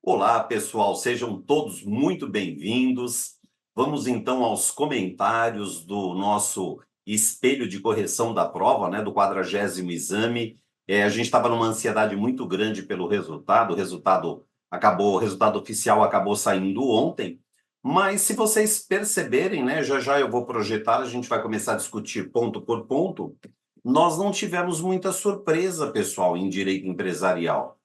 Olá, pessoal, sejam todos muito bem-vindos. Vamos então aos comentários do nosso espelho de correção da prova, né, do 40º exame. A gente estava numa ansiedade muito grande pelo resultado, o resultado oficial acabou saindo ontem, mas se vocês perceberem, né, já já eu vou projetar, a gente vai começar a discutir ponto por ponto. Nós não tivemos muita surpresa, pessoal, em direito empresarial.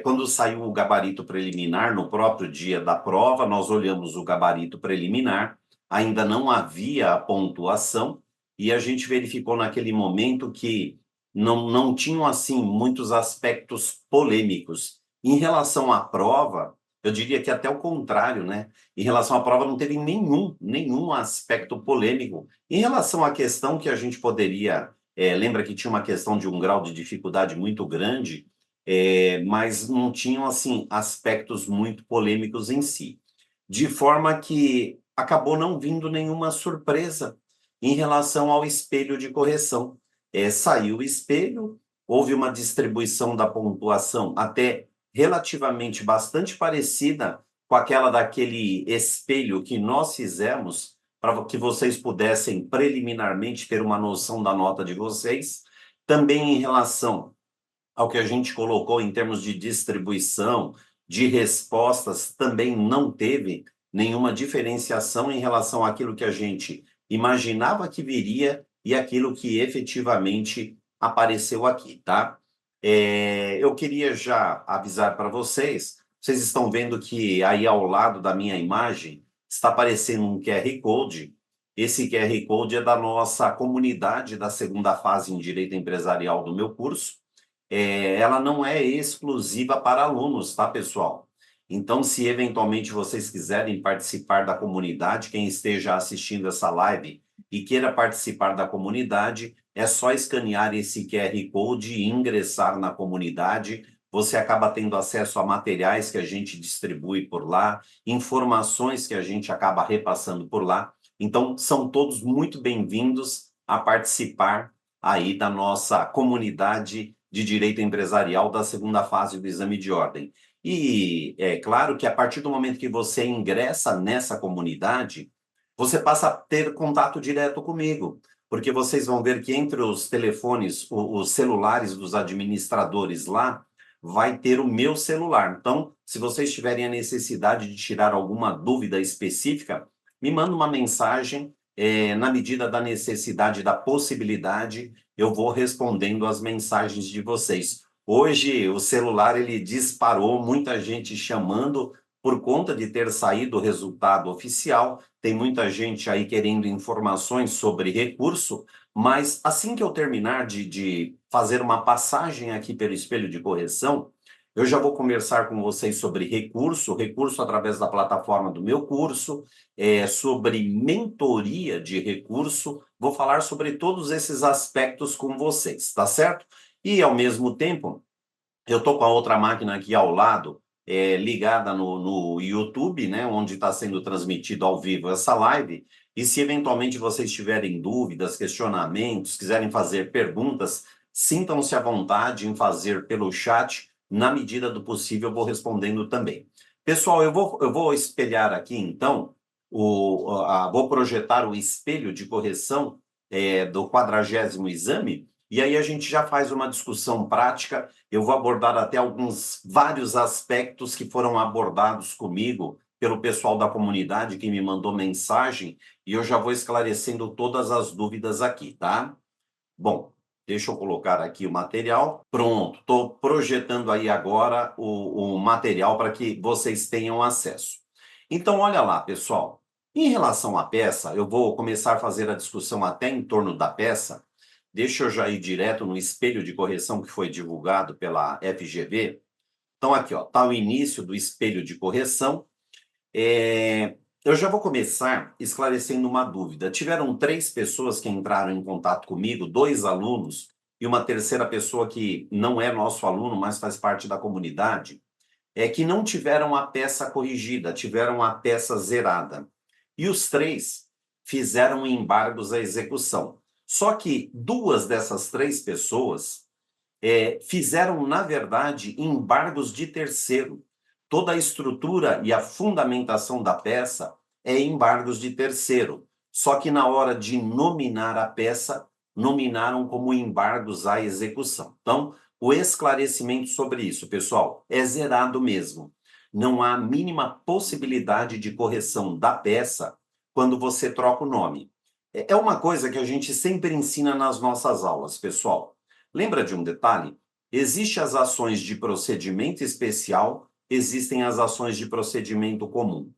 Quando saiu o gabarito preliminar, no próprio dia da prova, nós olhamos o gabarito preliminar, ainda não havia a pontuação, e a gente verificou naquele momento que não tinham, assim, muitos aspectos polêmicos. Em relação à prova, eu diria que até o contrário, né? Em relação à prova, não teve nenhum aspecto polêmico. Em relação à questão que a gente poderia. Lembra que tinha uma questão de um grau de dificuldade muito grande, mas não tinham assim aspectos muito polêmicos em si. De forma que acabou não vindo nenhuma surpresa em relação ao espelho de correção. Saiu o espelho, houve uma distribuição da pontuação até relativamente bastante parecida com aquela daquele espelho que nós fizemos para que vocês pudessem preliminarmente ter uma noção da nota de vocês. Também em relação ao que a gente colocou em termos de distribuição, de respostas, também não teve nenhuma diferenciação em relação àquilo que a gente imaginava que viria e aquilo que efetivamente apareceu aqui, tá? Eu queria já avisar para vocês, vocês estão vendo que aí ao lado da minha imagem está aparecendo um QR Code. Esse QR Code é da nossa comunidade da segunda fase em Direito Empresarial do meu curso. Ela não é exclusiva para alunos, tá, pessoal? Então, se eventualmente vocês quiserem participar da comunidade, quem esteja assistindo essa live e queira participar da comunidade, é só escanear esse QR Code e ingressar na comunidade. Você acaba tendo acesso a materiais que a gente distribui por lá, informações que a gente acaba repassando por lá. Então, são todos muito bem-vindos a participar aí da nossa comunidade de direito empresarial da segunda fase do exame de ordem. E é claro que a partir do momento que você ingressa nessa comunidade, você passa a ter contato direto comigo, porque vocês vão ver que entre os telefones, os celulares dos administradores lá, vai ter o meu celular. Então, se vocês tiverem a necessidade de tirar alguma dúvida específica, me manda uma mensagem, na medida da necessidade, da possibilidade, eu vou respondendo as mensagens de vocês. Hoje o celular ele disparou, muita gente chamando por conta de ter saído o resultado oficial. Tem muita gente aí querendo informações sobre recurso, mas assim que eu terminar de fazer uma passagem aqui pelo espelho de correção, eu já vou conversar com vocês sobre recurso através da plataforma do meu curso, sobre mentoria de recurso. Vou falar sobre todos esses aspectos com vocês, tá certo? E, ao mesmo tempo, eu estou com a outra máquina aqui ao lado, ligada no YouTube, né, onde está sendo transmitido ao vivo essa live. E se eventualmente vocês tiverem dúvidas, questionamentos, quiserem fazer perguntas, sintam-se à vontade em fazer pelo chat. Na medida do possível, eu vou respondendo também. Pessoal, eu vou espelhar aqui, então, vou projetar o espelho de correção do 40º exame, e aí a gente já faz uma discussão prática. Eu vou abordar até vários aspectos que foram abordados comigo pelo pessoal da comunidade que me mandou mensagem, e eu já vou esclarecendo todas as dúvidas aqui, tá? Bom, deixa eu colocar aqui o material. Pronto, estou projetando aí agora o material para que vocês tenham acesso. Então, olha lá, pessoal. Em relação à peça, eu vou começar a fazer a discussão até em torno da peça. Deixa eu já ir direto no espelho de correção que foi divulgado pela FGV. Então, aqui, ó, está o início do espelho de correção. Eu já vou começar esclarecendo uma dúvida. Tiveram 3 pessoas que entraram em contato comigo, 2 alunos e uma terceira pessoa que não é nosso aluno, mas faz parte da comunidade, que não tiveram a peça corrigida, tiveram a peça zerada. E os 3 fizeram embargos à execução. Só que 2 dessas 3 pessoas fizeram, na verdade, embargos de terceiro. toda a estrutura e a fundamentação da peça é embargos de terceiro. Só que na hora de nominar a peça, nominaram como embargos à execução. Então, o esclarecimento sobre isso, pessoal, é zerado mesmo. Não há a mínima possibilidade de correção da peça quando você troca o nome. É uma coisa que a gente sempre ensina nas nossas aulas, pessoal. Lembra de um detalhe? Existem as ações de procedimento especial, existem as ações de procedimento comum.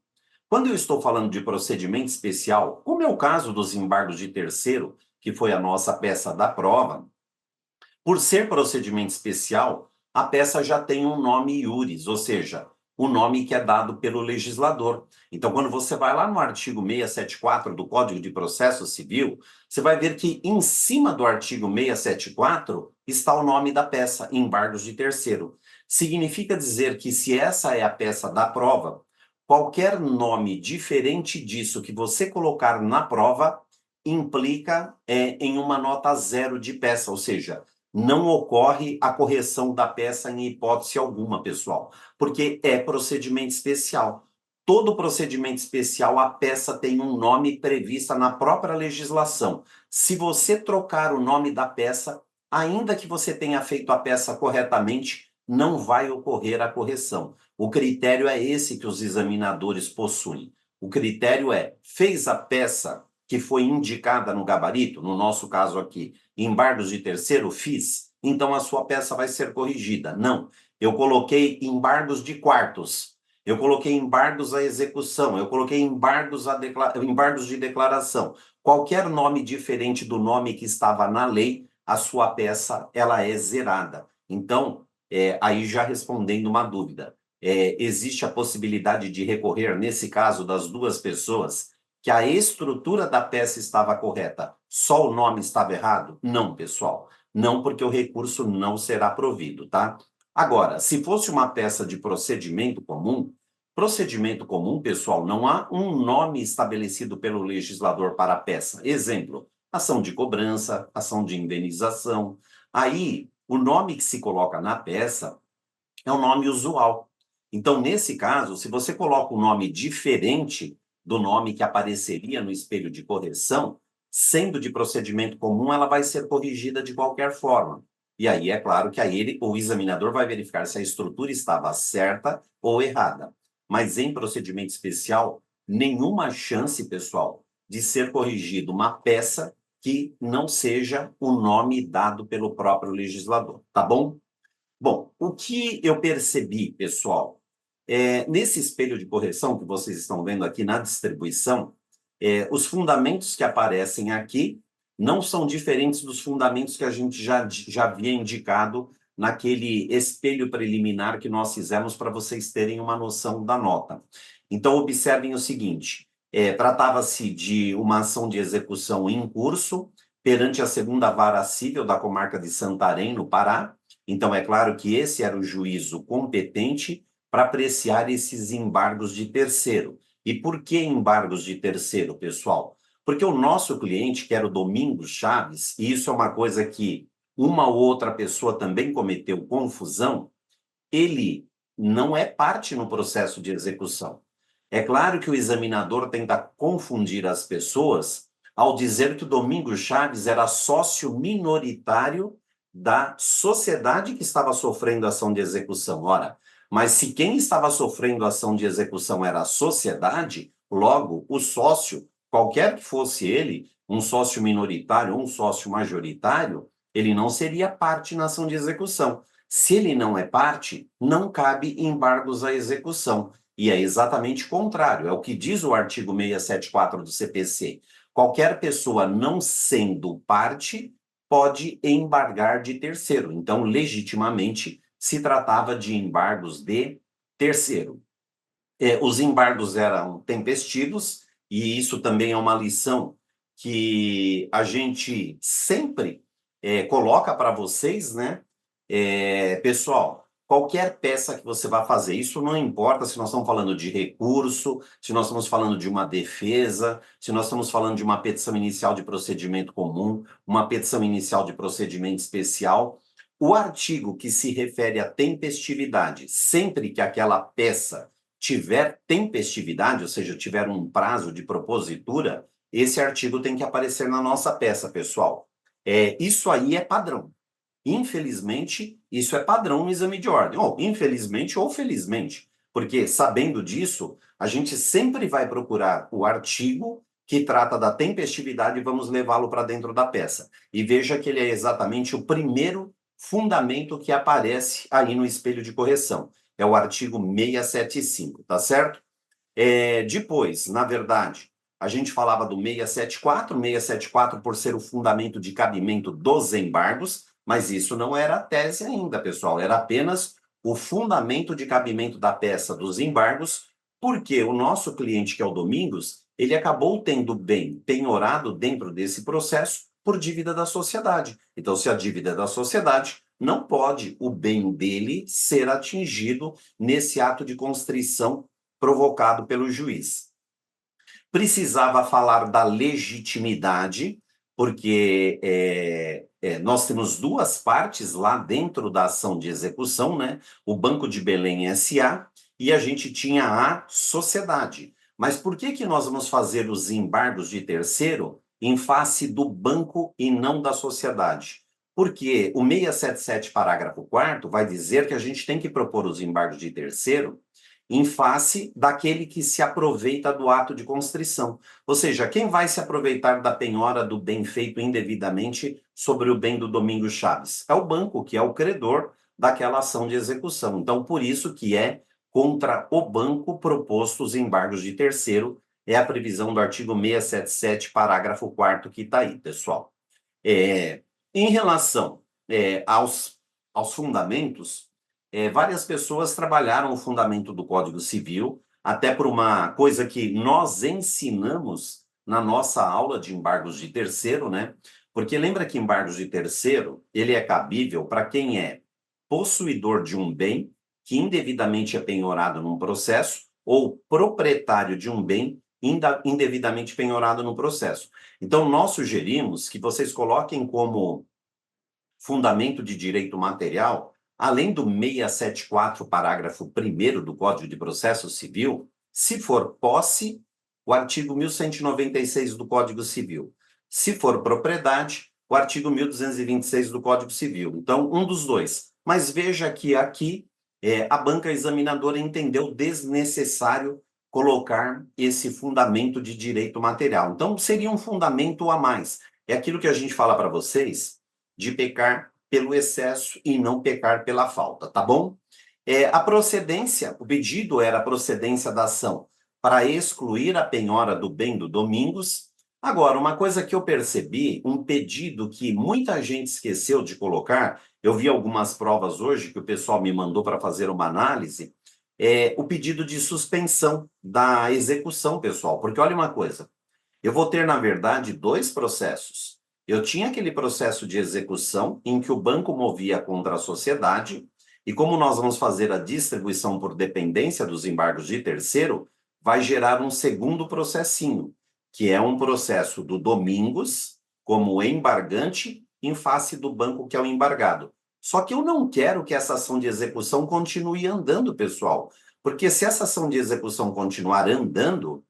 Quando eu estou falando de procedimento especial, como é o caso dos embargos de terceiro, que foi a nossa peça da prova, por ser procedimento especial, a peça já tem um nome iuris, ou seja, o nome que é dado pelo legislador. Então, quando você vai lá no artigo 674 do Código de Processo Civil, você vai ver que em cima do artigo 674 está o nome da peça, embargos de terceiro. Significa dizer que se essa é a peça da prova, qualquer nome diferente disso que você colocar na prova implica em uma nota zero de peça, ou seja, não ocorre a correção da peça em hipótese alguma, pessoal, porque é procedimento especial. Todo procedimento especial, a peça tem um nome prevista na própria legislação. Se você trocar o nome da peça, ainda que você tenha feito a peça corretamente, não vai ocorrer a correção. O critério é esse que os examinadores possuem. O critério é, fez a peça que foi indicada no gabarito, no nosso caso aqui, embargos de terceiro, fiz, então a sua peça vai ser corrigida. Não, eu coloquei embargos de quartos, eu coloquei embargos à execução, eu coloquei embargos de declaração. Qualquer nome diferente do nome que estava na lei, a sua peça ela é zerada. Então, aí já respondendo uma dúvida, existe a possibilidade de recorrer, nesse caso das duas pessoas, que a estrutura da peça estava correta, só o nome estava errado? Não, pessoal. Não, porque o recurso não será provido, tá? Agora, se fosse uma peça de procedimento comum, pessoal, não há um nome estabelecido pelo legislador para a peça. Exemplo, ação de cobrança, ação de indenização. Aí, o nome que se coloca na peça é o nome usual. Então, nesse caso, se você coloca um nome diferente do nome que apareceria no espelho de correção, sendo de procedimento comum, ela vai ser corrigida de qualquer forma. E aí, é claro que aí o examinador vai verificar se a estrutura estava certa ou errada. Mas em procedimento especial, nenhuma chance, pessoal, de ser corrigido uma peça que não seja o nome dado pelo próprio legislador, tá bom? Bom, o que eu percebi, pessoal, nesse espelho de correção que vocês estão vendo aqui na distribuição, os fundamentos que aparecem aqui não são diferentes dos fundamentos que a gente já havia indicado naquele espelho preliminar que nós fizemos para vocês terem uma noção da nota. Então, observem o seguinte, tratava-se de uma ação de execução em curso perante a segunda vara civil da comarca de Santarém, no Pará. Então, é claro que esse era o juízo competente para apreciar esses embargos de terceiro. E por que embargos de terceiro, pessoal? Porque o nosso cliente, que era o Domingos Chaves, e isso é uma coisa que uma ou outra pessoa também cometeu confusão, ele não é parte no processo de execução. É claro que o examinador tenta confundir as pessoas ao dizer que o Domingos Chaves era sócio minoritário da sociedade que estava sofrendo ação de execução. Ora, mas se quem estava sofrendo ação de execução era a sociedade, logo o sócio, qualquer que fosse ele, um sócio minoritário ou um sócio majoritário, ele não seria parte na ação de execução. Se ele não é parte, não cabe embargos à execução. E é exatamente o contrário, é o que diz o artigo 674 do CPC. Qualquer pessoa não sendo parte pode embargar de terceiro. Então, legitimamente, se tratava de embargos de terceiro. Os embargos eram tempestivos, e isso também é uma lição que a gente sempre coloca para vocês, né? Pessoal, qualquer peça que você vai fazer, isso não importa se nós estamos falando de recurso, se nós estamos falando de uma defesa, se nós estamos falando de uma petição inicial de procedimento comum, uma petição inicial de procedimento especial, O artigo que se refere à tempestividade, sempre que aquela peça tiver tempestividade, ou seja, tiver um prazo de propositura, esse artigo tem que aparecer na nossa peça, pessoal. Isso aí é padrão. Infelizmente, isso é padrão no exame de ordem. Ou infelizmente ou felizmente, porque sabendo disso, a gente sempre vai procurar o artigo que trata da tempestividade e vamos levá-lo para dentro da peça. E veja que ele é exatamente o primeiro fundamento que aparece aí no espelho de correção. É o artigo 675, tá certo? Depois, na verdade, a gente falava do 674 por ser o fundamento de cabimento dos embargos, mas isso não era a tese ainda, pessoal, era apenas o fundamento de cabimento da peça dos embargos, porque o nosso cliente, que é o Domingos, ele acabou tendo bem penhorado dentro desse processo por dívida da sociedade. Então, se a dívida é da sociedade, não pode o bem dele ser atingido nesse ato de constrição provocado pelo juiz. Precisava falar da legitimidade, porque nós temos duas partes lá dentro da ação de execução, né? O Banco de Belém S.A. e a gente tinha a sociedade. Mas por que nós vamos fazer os embargos de terceiro em face do banco e não da sociedade? Porque o 677, parágrafo 4º, vai dizer que a gente tem que propor os embargos de terceiro em face daquele que se aproveita do ato de constrição. Ou seja, quem vai se aproveitar da penhora do bem feito indevidamente sobre o bem do Domingos Chaves? É o banco, que é o credor daquela ação de execução. Então, por isso que é contra o banco proposto os embargos de terceiro, é a previsão do artigo 677, parágrafo 4º, que está aí, pessoal. Em relação aos fundamentos, várias pessoas trabalharam o fundamento do Código Civil, até por uma coisa que nós ensinamos na nossa aula de embargos de terceiro, né? Porque lembra que embargos de terceiro, ele é cabível para quem é possuidor de um bem que indevidamente é penhorado num processo ou proprietário de um bem indevidamente penhorado no processo. Então, nós sugerimos que vocês coloquem como fundamento de direito material, além do 674, parágrafo 1º do Código de Processo Civil, se for posse, o artigo 1196 do Código Civil. Se for propriedade, o artigo 1226 do Código Civil. Então, um dos dois. Mas veja que aqui a banca examinadora entendeu desnecessário colocar esse fundamento de direito material. Então, seria um fundamento a mais. É aquilo que a gente fala para vocês, de pecar pelo excesso e não pecar pela falta, tá bom? A procedência, o pedido era a procedência da ação para excluir a penhora do bem do Domingos. Agora, uma coisa que eu percebi, um pedido que muita gente esqueceu de colocar, eu vi algumas provas hoje que o pessoal me mandou para fazer uma análise, o pedido de suspensão da execução, pessoal. Porque olha uma coisa, eu vou ter, na verdade, dois processos. Eu tinha aquele processo de execução em que o banco movia contra a sociedade, e como nós vamos fazer a distribuição por dependência dos embargos de terceiro, vai gerar um segundo processinho, que é um processo do Domingos como embargante em face do banco que é o embargado. Só que eu não quero que essa ação de execução continue andando, pessoal, porque se essa ação de execução continuar andando,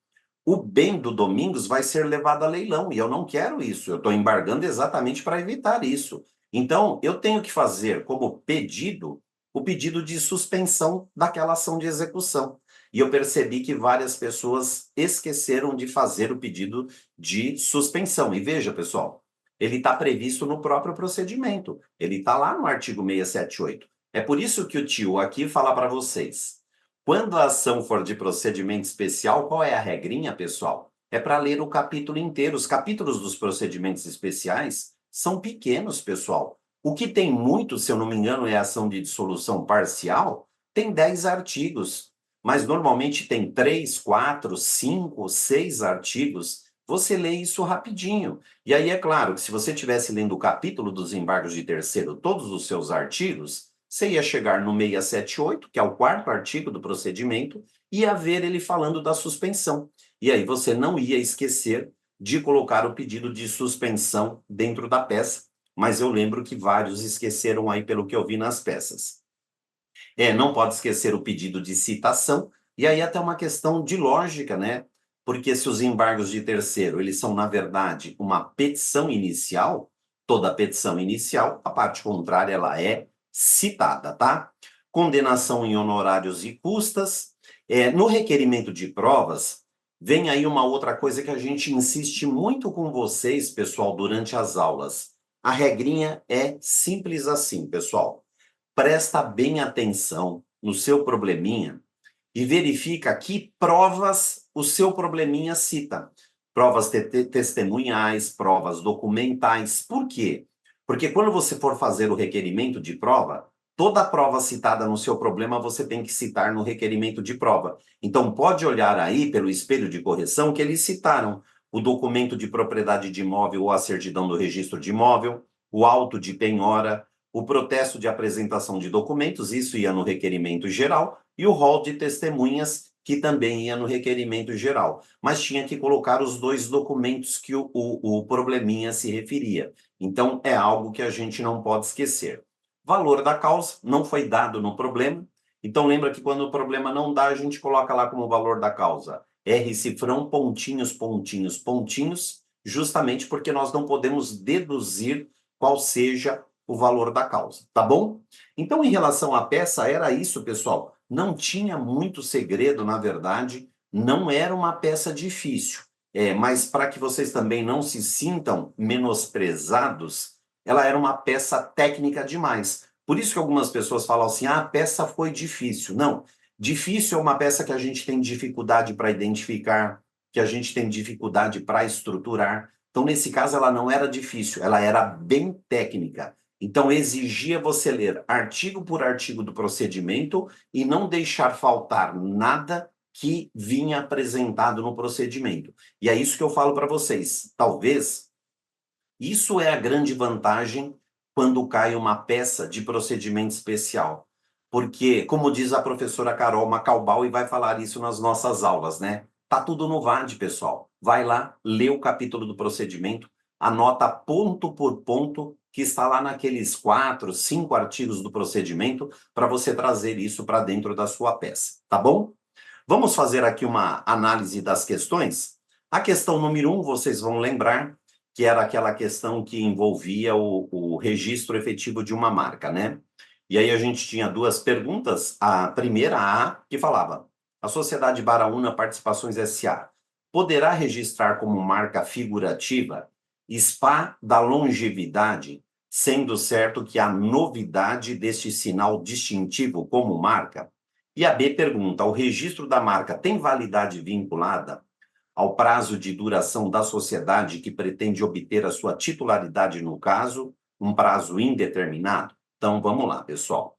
o bem do Domingos vai ser levado a leilão, e eu não quero isso, eu estou embargando exatamente para evitar isso. Então, eu tenho que fazer como pedido, o pedido de suspensão daquela ação de execução. E eu percebi que várias pessoas esqueceram de fazer o pedido de suspensão. E veja, pessoal, ele está previsto no próprio procedimento, ele está lá no artigo 678. É por isso que o tio aqui fala para vocês. Quando a ação for de procedimento especial, qual é a regrinha, pessoal? É para ler o capítulo inteiro. Os capítulos dos procedimentos especiais são pequenos, pessoal. O que tem muito, se eu não me engano, é a ação de dissolução parcial, tem 10 artigos. Mas normalmente tem 3, 4, 5, 6 artigos. Você lê isso rapidinho. E aí é claro que se você estivesse lendo o capítulo dos embargos de terceiro, todos os seus artigos, você ia chegar no 678, que é o 4º artigo do procedimento, e ia ver ele falando da suspensão. E aí você não ia esquecer de colocar o pedido de suspensão dentro da peça, mas eu lembro que vários esqueceram aí pelo que eu vi nas peças. Não pode esquecer o pedido de citação, e aí até uma questão de lógica, né? Porque se os embargos de terceiro, eles são, na verdade, uma petição inicial, toda petição inicial, a parte contrária, ela é citada, tá? Condenação em honorários e custas. No requerimento de provas, vem aí uma outra coisa que a gente insiste muito com vocês, pessoal, durante as aulas. A regrinha é simples assim, pessoal. Presta bem atenção no seu probleminha e verifica que provas o seu probleminha cita. Provas testemunhais, provas documentais. Por quê? Porque quando você for fazer o requerimento de prova, toda prova citada no seu problema você tem que citar no requerimento de prova. Então pode olhar aí pelo espelho de correção que eles citaram o documento de propriedade de imóvel ou a certidão do registro de imóvel, o auto de penhora, o protesto de apresentação de documentos, isso ia no requerimento geral, e o rol de testemunhas, que também ia no requerimento geral. Mas tinha que colocar os dois documentos que o probleminha se referia. Então, é algo que a gente não pode esquecer. Valor da causa não foi dado no problema. Então, lembra que quando o problema não dá, a gente coloca lá como valor da causa R cifrão, pontinhos, pontinhos, pontinhos, justamente porque nós não podemos deduzir qual seja o valor da causa, tá bom? Então, em relação à peça, era isso, pessoal. Não tinha muito segredo, na verdade, não era uma peça difícil. Mas para que vocês também não se sintam menosprezados, ela era uma peça técnica demais. Por isso que algumas pessoas falam assim, a peça foi difícil. Não, difícil é uma peça que a gente tem dificuldade para identificar, que a gente tem dificuldade para estruturar. Então, nesse caso, ela não era difícil, ela era bem técnica. Então, exigia você ler artigo por artigo do procedimento e não deixar faltar nada que vinha apresentado no procedimento. E é isso que eu falo para vocês. Talvez isso é a grande vantagem quando cai uma peça de procedimento especial. Porque, como diz a professora Carol Macalbal, e vai falar isso nas nossas aulas, né? Tá tudo no VAD, pessoal. Vai lá, lê o capítulo do procedimento, anota ponto por ponto que está lá naqueles 4, 5 artigos do procedimento para você trazer isso para dentro da sua peça, tá bom? Vamos fazer aqui uma análise das questões? A questão número 1, vocês vão lembrar que era aquela questão que envolvia o registro efetivo de uma marca, né? E aí a gente tinha duas perguntas. A primeira, A, que falava: a Sociedade Baraúna Participações S.A. poderá registrar como marca figurativa Spa da Longevidade, sendo certo que há novidade deste sinal distintivo como marca? E a B pergunta: o registro da marca tem validade vinculada ao prazo de duração da sociedade que pretende obter a sua titularidade no caso, um prazo indeterminado? Então, vamos lá, pessoal.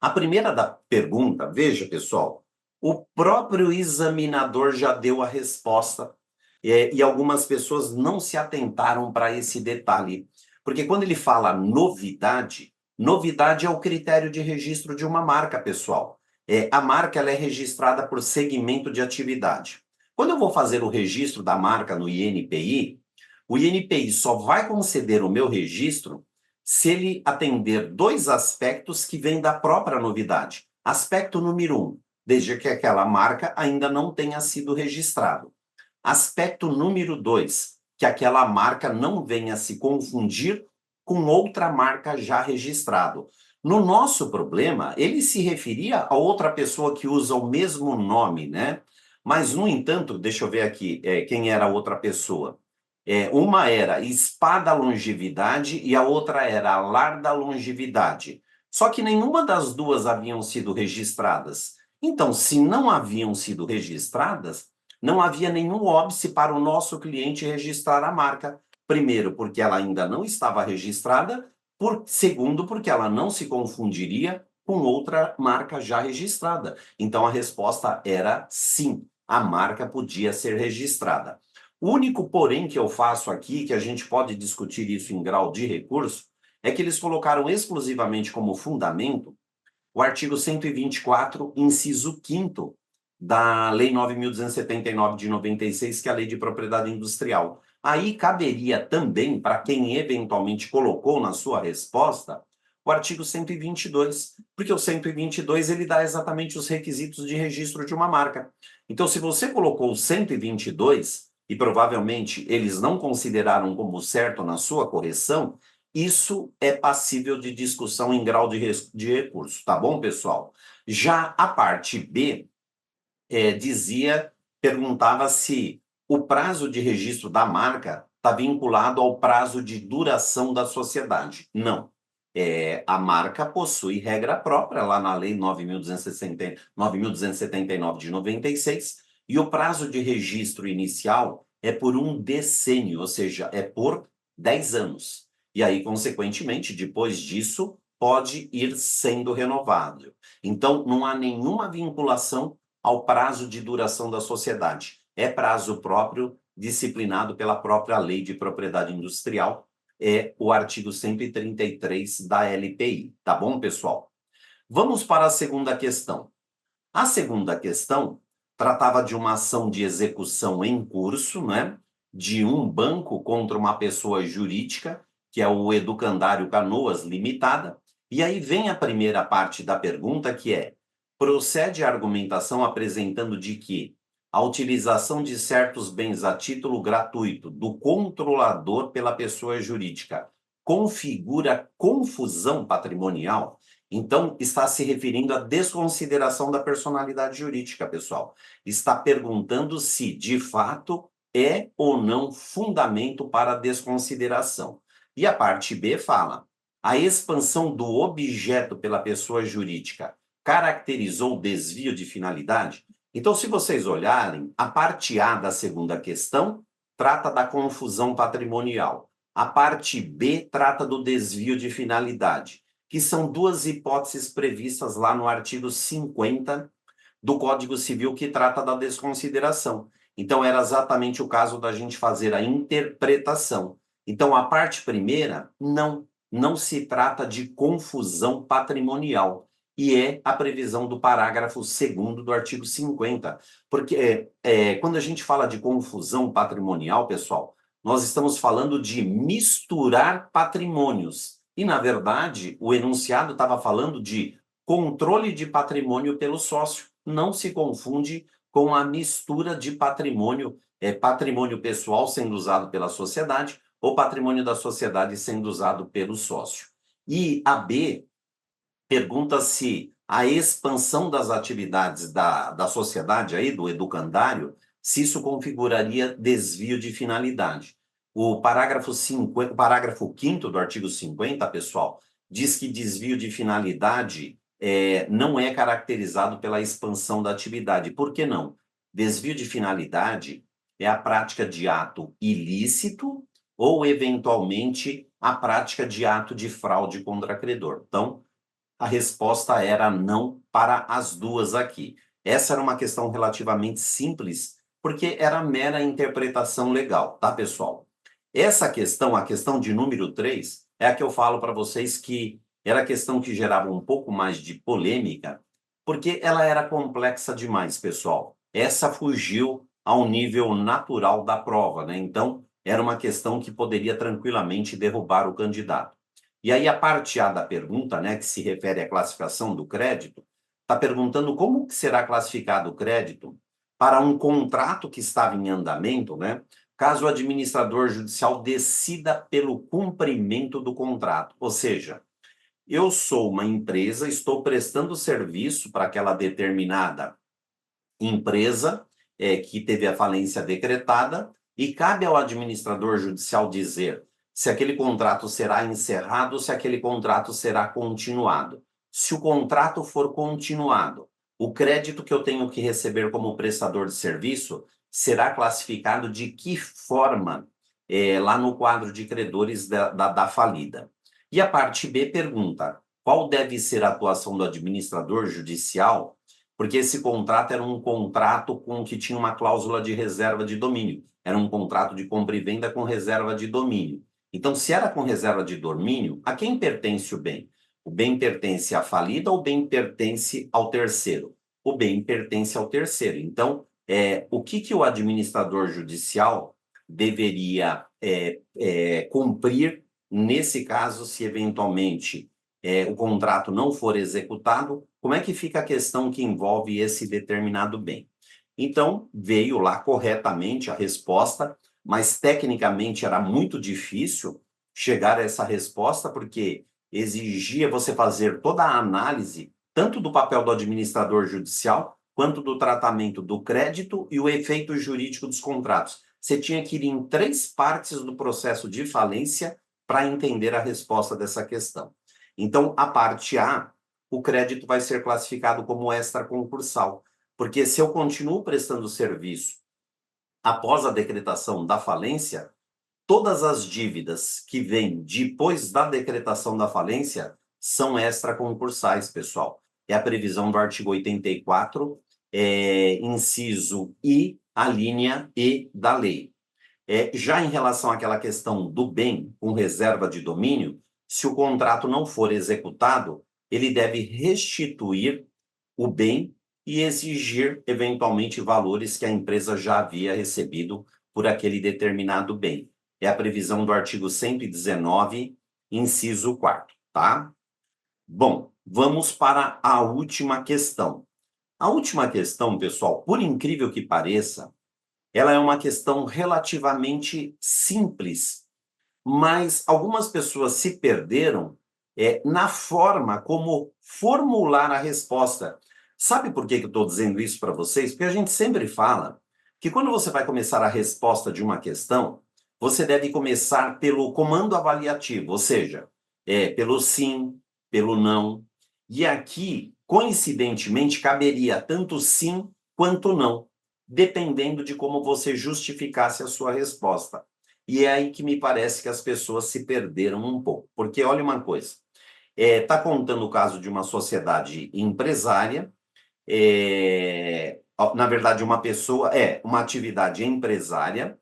A primeira da pergunta, veja, pessoal, o próprio examinador já deu a resposta e algumas pessoas não se atentaram para esse detalhe. Porque quando ele fala novidade, novidade é o critério de registro de uma marca, pessoal. A marca ela é registrada por segmento de atividade. Quando eu vou fazer o registro da marca no INPI, o INPI só vai conceder o meu registro se ele atender dois aspectos que vêm da própria novidade. Aspecto número 1, desde que aquela marca ainda não tenha sido registrada. Aspecto número 2, que aquela marca não venha se confundir com outra marca já registrada. No nosso problema, ele se referia a outra pessoa que usa o mesmo nome, né? Mas, no entanto, deixa eu ver aqui quem era a outra pessoa. Uma era Spa da Longevidade e a outra era Lar da Longevidade. Só que nenhuma das duas haviam sido registradas. Então, se não haviam sido registradas, não havia nenhum óbice para o nosso cliente registrar a marca. Primeiro, porque ela ainda não estava registrada. Segundo, porque ela não se confundiria com outra marca já registrada. Então, a resposta era sim, a marca podia ser registrada. O único porém que eu faço aqui, que a gente pode discutir isso em grau de recurso, é que eles colocaram exclusivamente como fundamento o artigo 124, inciso 5º da Lei 9.279 de 96, que é a Lei de Propriedade Industrial. Aí caberia também, para quem eventualmente colocou na sua resposta, o artigo 122, porque o 122 ele dá exatamente os requisitos de registro de uma marca. Então, se você colocou o 122 e provavelmente eles não consideraram como certo na sua correção, isso é passível de discussão em grau de recurso, tá bom, pessoal? Já a parte B perguntava se o prazo de registro da marca está vinculado ao prazo de duração da sociedade. Não. A marca possui regra própria lá na Lei 9.279 de 96, e o prazo de registro inicial é por um decênio, ou seja, é por 10 anos. E aí, consequentemente, depois disso, pode ir sendo renovado. Então, não há nenhuma vinculação ao prazo de duração da sociedade. É prazo próprio, disciplinado pela própria Lei de Propriedade Industrial, é o artigo 133 da LPI. Tá bom, pessoal? Vamos para a segunda questão. A segunda questão tratava de uma ação de execução em curso, né, de um banco contra uma pessoa jurídica, que é o Educandário Canoas Limitada. E aí vem a primeira parte da pergunta, que é: procede a argumentação apresentando de que a utilização de certos bens a título gratuito do controlador pela pessoa jurídica configura confusão patrimonial? Então, está se referindo à desconsideração da personalidade jurídica, pessoal. Está perguntando se, de fato, é ou não fundamento para a desconsideração. E a parte B fala: a expansão do objeto pela pessoa jurídica caracterizou o desvio de finalidade? Então, se vocês olharem, a parte A da segunda questão trata da confusão patrimonial. A parte B trata do desvio de finalidade, que são duas hipóteses previstas lá no artigo 50 do Código Civil, que trata da desconsideração. Então, era exatamente o caso da gente fazer a interpretação. Então, a parte primeira, não se trata de confusão patrimonial, e é a previsão do parágrafo 2º do artigo 50. Porque quando a gente fala de confusão patrimonial, pessoal, nós estamos falando de misturar patrimônios. E, na verdade, o enunciado estava falando de controle de patrimônio pelo sócio. Não se confunde com a mistura de patrimônio, patrimônio pessoal sendo usado pela sociedade ou patrimônio da sociedade sendo usado pelo sócio. E a B pergunta se a expansão das atividades da sociedade, aí, do educandário, se isso configuraria desvio de finalidade. O parágrafo 5º do artigo 50, pessoal, diz que desvio de finalidade não é caracterizado pela expansão da atividade. Por que não? Desvio de finalidade é a prática de ato ilícito ou, eventualmente, a prática de ato de fraude contra credor. Então, a resposta era não para as duas aqui. Essa era uma questão relativamente simples, porque era mera interpretação legal, tá, pessoal? Essa questão, a questão de número 3, é a que eu falo para vocês que era a questão que gerava um pouco mais de polêmica, porque ela era complexa demais, pessoal. Essa fugiu ao nível natural da prova, né? Então, era uma questão que poderia tranquilamente derrubar o candidato. E aí a parte A da pergunta, né, que se refere à classificação do crédito, está perguntando como que será classificado o crédito para um contrato que estava em andamento, né, caso o administrador judicial decida pelo cumprimento do contrato. Ou seja, eu sou uma empresa, estou prestando serviço para aquela determinada empresa que teve a falência decretada, e cabe ao administrador judicial dizer se aquele contrato será encerrado ou se aquele contrato será continuado. Se o contrato for continuado, o crédito que eu tenho que receber como prestador de serviço será classificado de que forma lá no quadro de credores da falida. E a parte B pergunta: qual deve ser a atuação do administrador judicial? Porque esse contrato era um contrato com que tinha uma cláusula de reserva de domínio. Era um contrato de compra e venda com reserva de domínio. Então, se era com reserva de domínio, a quem pertence o bem? O bem pertence à falida ou o bem pertence ao terceiro? O bem pertence ao terceiro. Então, o que o administrador judicial deveria cumprir, nesse caso, se eventualmente o contrato não for executado, como é que fica a questão que envolve esse determinado bem? Então, veio lá corretamente a resposta, mas tecnicamente era muito difícil chegar a essa resposta, porque exigia você fazer toda a análise, tanto do papel do administrador judicial, quanto do tratamento do crédito e o efeito jurídico dos contratos. Você tinha que ir em 3 partes do processo de falência para entender a resposta dessa questão. Então, a parte A, o crédito vai ser classificado como extraconcursal, porque se eu continuo prestando serviço após a decretação da falência, todas as dívidas que vêm depois da decretação da falência são extraconcursais, pessoal. É a previsão do artigo 84, inciso I, a linha E da lei. Já em relação àquela questão do bem com reserva de domínio, se o contrato não for executado, ele deve restituir o bem e exigir, eventualmente, valores que a empresa já havia recebido por aquele determinado bem. É a previsão do artigo 119, inciso 4º, tá? Bom, vamos para a última questão. A última questão, pessoal, por incrível que pareça, ela é uma questão relativamente simples, mas algumas pessoas se perderam na forma como formular a resposta. Sabe por que eu estou dizendo isso para vocês? Porque a gente sempre fala que quando você vai começar a resposta de uma questão, você deve começar pelo comando avaliativo, ou seja, pelo sim, pelo não. E aqui, coincidentemente, caberia tanto sim quanto não, dependendo de como você justificasse a sua resposta. E é aí que me parece que as pessoas se perderam um pouco. Porque olha uma coisa, está contando o caso de uma sociedade empresária, na verdade uma pessoa, uma atividade empresária,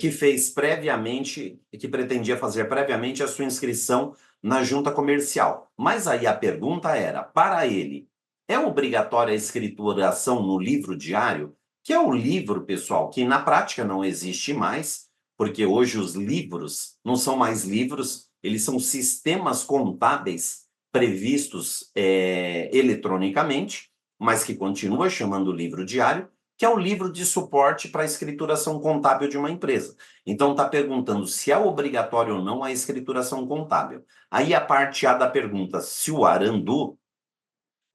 que fez previamente, que pretendia fazer previamente a sua inscrição na junta comercial. Mas aí a pergunta era, para ele, é obrigatória a escrituração no livro diário? Que é o livro, pessoal, que na prática não existe mais, porque hoje os livros não são mais livros, eles são sistemas contábeis previstos eletronicamente, mas que continua chamando livro diário, que é o livro de suporte para a escrituração contábil de uma empresa. Então, está perguntando se é obrigatório ou não a escrituração contábil. Aí a parte A da pergunta, se o Arandu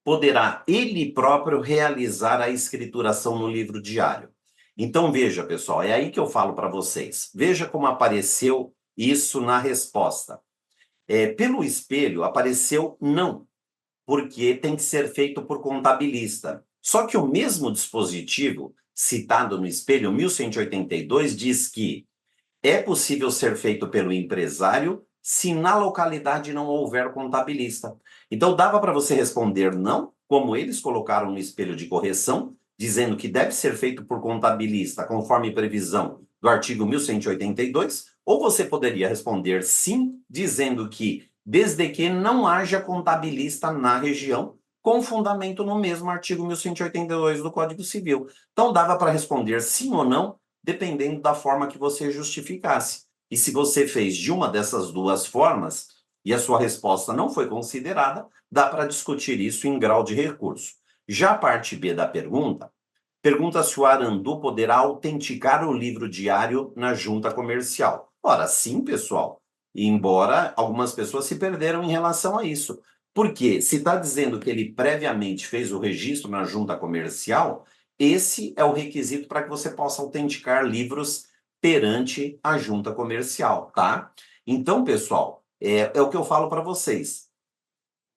poderá ele próprio realizar a escrituração no livro diário. Então, veja, pessoal, é aí que eu falo para vocês. Veja como apareceu isso na resposta. Pelo espelho, apareceu não, porque tem que ser feito por contabilista. Só que o mesmo dispositivo citado no espelho 1182 diz que é possível ser feito pelo empresário se na localidade não houver contabilista. Então dava para você responder não, como eles colocaram no espelho de correção, dizendo que deve ser feito por contabilista, conforme previsão do artigo 1182, ou você poderia responder sim, dizendo que desde que não haja contabilista na região, com fundamento no mesmo artigo 1182 do Código Civil. Então dava para responder sim ou não, dependendo da forma que você justificasse. E se você fez de uma dessas duas formas e a sua resposta não foi considerada, dá para discutir isso em grau de recurso. Já a parte B da pergunta, pergunta se o Arandu poderá autenticar o livro diário na junta comercial. Ora, sim, pessoal, embora algumas pessoas se perderam em relação a isso. Porque se está dizendo que ele previamente fez o registro na junta comercial, esse é o requisito para que você possa autenticar livros perante a junta comercial, tá? Então, pessoal, é o que eu falo para vocês.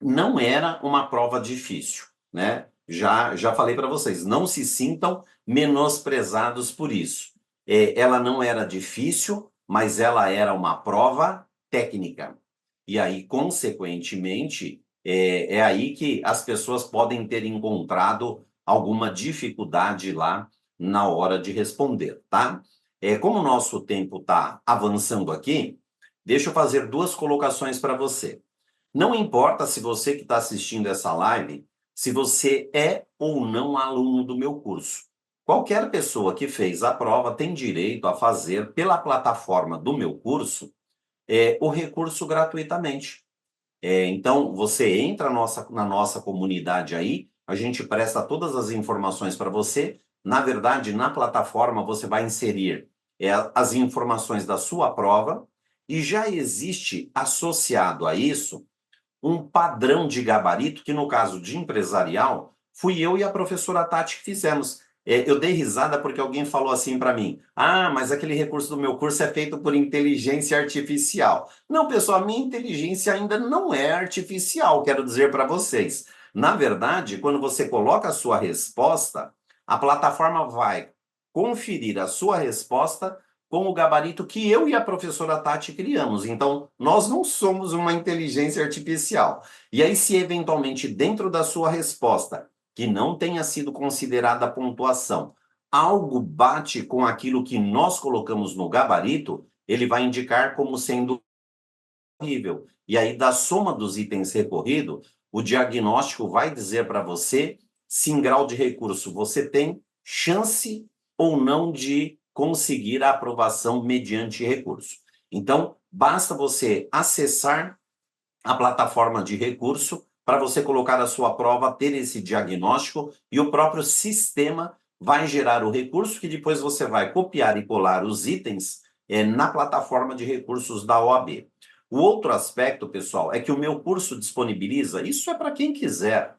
Não era uma prova difícil, né? Já falei para vocês, não se sintam menosprezados por isso. Ela não era difícil, mas ela era uma prova técnica. E aí, consequentemente, é aí que as pessoas podem ter encontrado alguma dificuldade lá na hora de responder, tá? Como o nosso tempo está avançando aqui, deixa eu fazer 2 colocações para você. Não importa se você que está assistindo essa live, se você é ou não aluno do meu curso. Qualquer pessoa que fez a prova tem direito a fazer pela plataforma do meu curso o recurso gratuitamente. Então, você entra na nossa comunidade aí, a gente presta todas as informações para você. Na verdade, na plataforma, você vai inserir as informações da sua prova e já existe associado a isso um padrão de gabarito, que no caso de empresarial, fui eu e a professora Tati que fizemos. Eu dei risada porque alguém falou assim para mim: ah, mas aquele recurso do meu curso é feito por inteligência artificial. Não, pessoal, a minha inteligência ainda não é artificial, quero dizer para vocês. Na verdade, quando você coloca a sua resposta, a plataforma vai conferir a sua resposta com o gabarito que eu e a professora Tati criamos. Então, nós não somos uma inteligência artificial. E aí, se eventualmente dentro da sua resposta, que não tenha sido considerada a pontuação, algo bate com aquilo que nós colocamos no gabarito, ele vai indicar como sendo horrível. E aí, da soma dos itens recorridos, o diagnóstico vai dizer para você se em grau de recurso você tem chance ou não de conseguir a aprovação mediante recurso. Então, basta você acessar a plataforma de recurso para você colocar a sua prova, ter esse diagnóstico e o próprio sistema vai gerar o recurso que depois você vai copiar e colar os itens na plataforma de recursos da OAB. O outro aspecto, pessoal, é que o meu curso disponibiliza, isso é para quem quiser,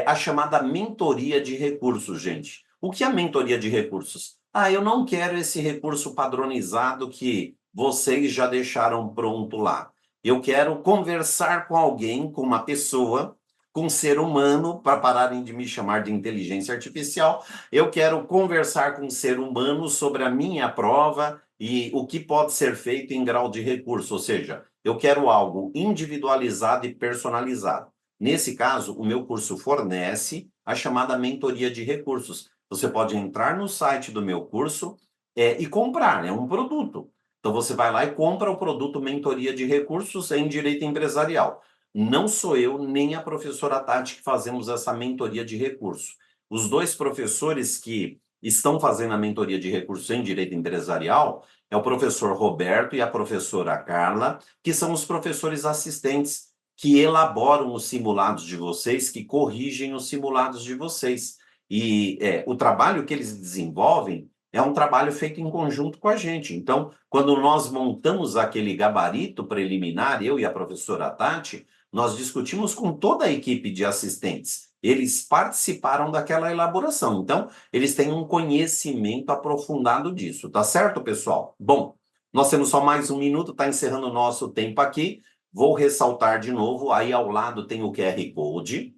a chamada mentoria de recursos, gente. O que é a mentoria de recursos? Ah, eu não quero esse recurso padronizado que vocês já deixaram pronto lá. Eu quero conversar com alguém, com uma pessoa, com um ser humano, para pararem de me chamar de inteligência artificial. Eu quero conversar com um ser humano sobre a minha prova e o que pode ser feito em grau de recurso, ou seja, eu quero algo individualizado e personalizado. Nesse caso, o meu curso fornece a chamada mentoria de recursos. Você pode entrar no site do meu curso e comprar, é um produto. Então, você vai lá e compra o produto Mentoria de Recursos em Direito Empresarial. Não sou eu nem a professora Tati que fazemos essa mentoria de recurso. Os dois professores que estão fazendo a mentoria de recursos em Direito Empresarial é o professor Roberto e a professora Carla, que são os professores assistentes que elaboram os simulados de vocês, que corrigem os simulados de vocês. E o trabalho que eles desenvolvem é um trabalho feito em conjunto com a gente. Então, quando nós montamos aquele gabarito preliminar, eu e a professora Tati, nós discutimos com toda a equipe de assistentes. Eles participaram daquela elaboração. Então, eles têm um conhecimento aprofundado disso. Tá certo, pessoal? Bom, nós temos só mais um minuto, está encerrando o nosso tempo aqui. Vou ressaltar de novo, aí ao lado tem o QR Code.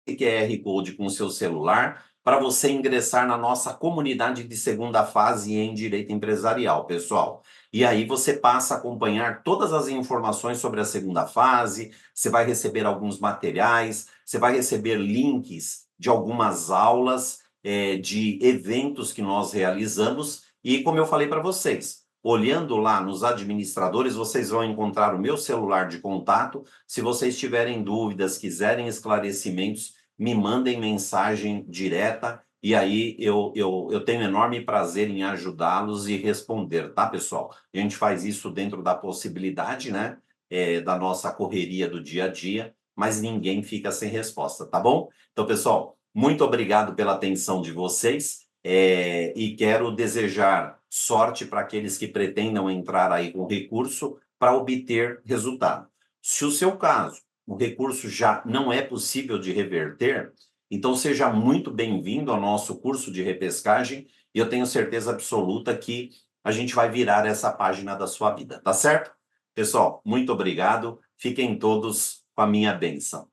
QR Code com o seu celular para você ingressar na nossa comunidade de segunda fase em Direito Empresarial, pessoal. E aí você passa a acompanhar todas as informações sobre a segunda fase, você vai receber alguns materiais, você vai receber links de algumas aulas, de eventos que nós realizamos, e como eu falei para vocês, olhando lá nos administradores, vocês vão encontrar o meu celular de contato. Se vocês tiverem dúvidas, quiserem esclarecimentos, me mandem mensagem direta e aí eu tenho enorme prazer em ajudá-los e responder, tá, pessoal? A gente faz isso dentro da possibilidade, né, da nossa correria do dia a dia, mas ninguém fica sem resposta, tá bom? Então, pessoal, muito obrigado pela atenção de vocês e quero desejar sorte para aqueles que pretendam entrar aí com recurso para obter resultado. Se o seu caso o recurso já não é possível de reverter, então seja muito bem-vindo ao nosso curso de repescagem e eu tenho certeza absoluta que a gente vai virar essa página da sua vida, tá certo? Pessoal, muito obrigado. Fiquem todos com a minha bênção.